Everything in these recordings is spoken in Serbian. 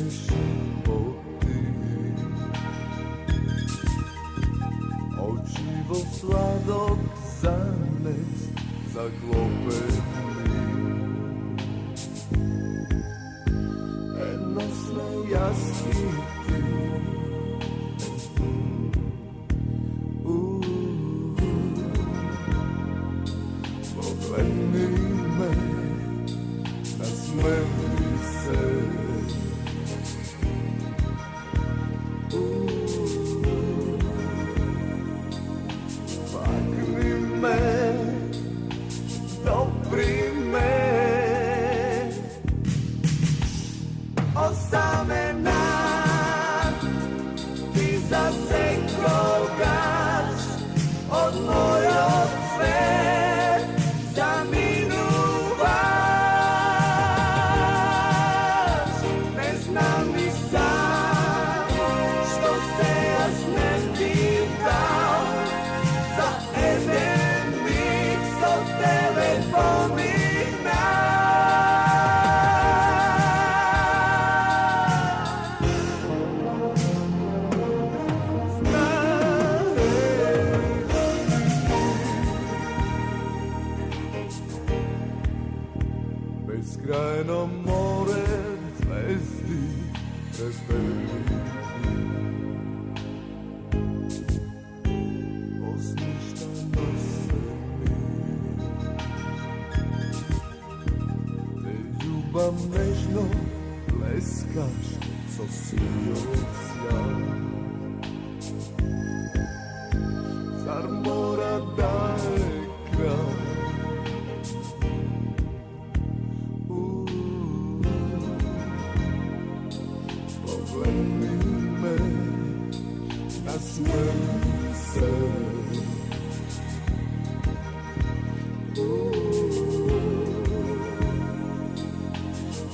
životy. Očivo sladok zanes zaklopeni. Enosno jasniti. Pogledni me, nasmejni se. Pakni me, dopri me. Osamena, ti zasekogaš od mojeg sve zaminuvaš. Ne znam ni sam što se jas ne pitam, za jedan mik što tebe pominam. Beskrajno more zvezdi bezbedni. Osmišljeno se mi. Te ljubav nežno pleskaš so sijocija. Zar mora daje kraj? Pogledni me, nasmejni se.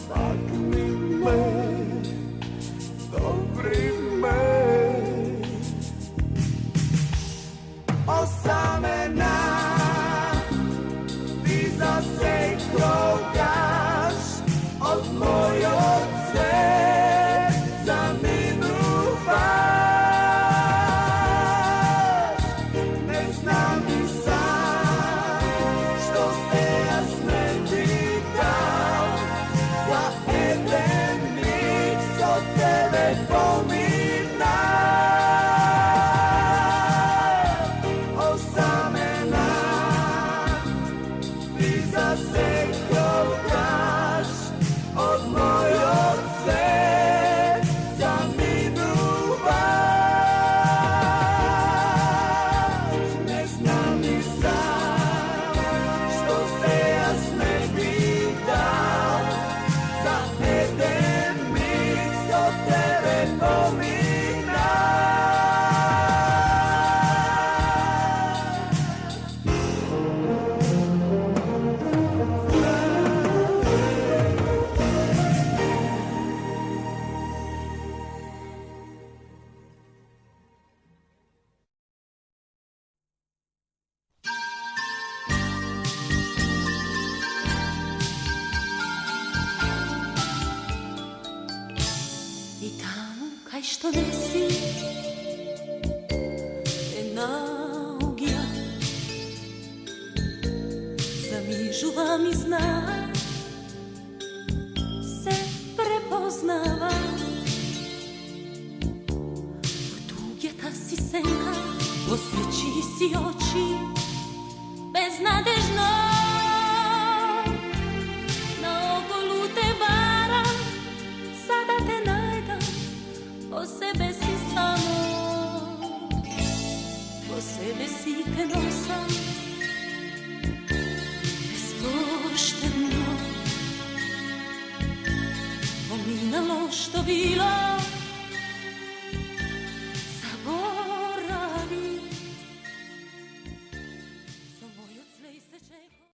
Pakni me, dopri me. Osamena, ti zasekogaš od mojeg sve zaminuvaš. Ne znam ni sam što se jas ne pitam, za jedan mik što tebe pominam. Osamena, ti zasekogaš od mojeg sve zaminuvaš. Ne znam ni sam što se jas ne pitam, za jedan mik što tebe pominam. I tamo kaj što nesi energija zamižuva mi zna se prepoznava u tuge ta si senka osjeći si oči beznadežno na okolu te varam sada te najdam po sebe si samo po sebe si te nosam bezpošteno pominalo što bilo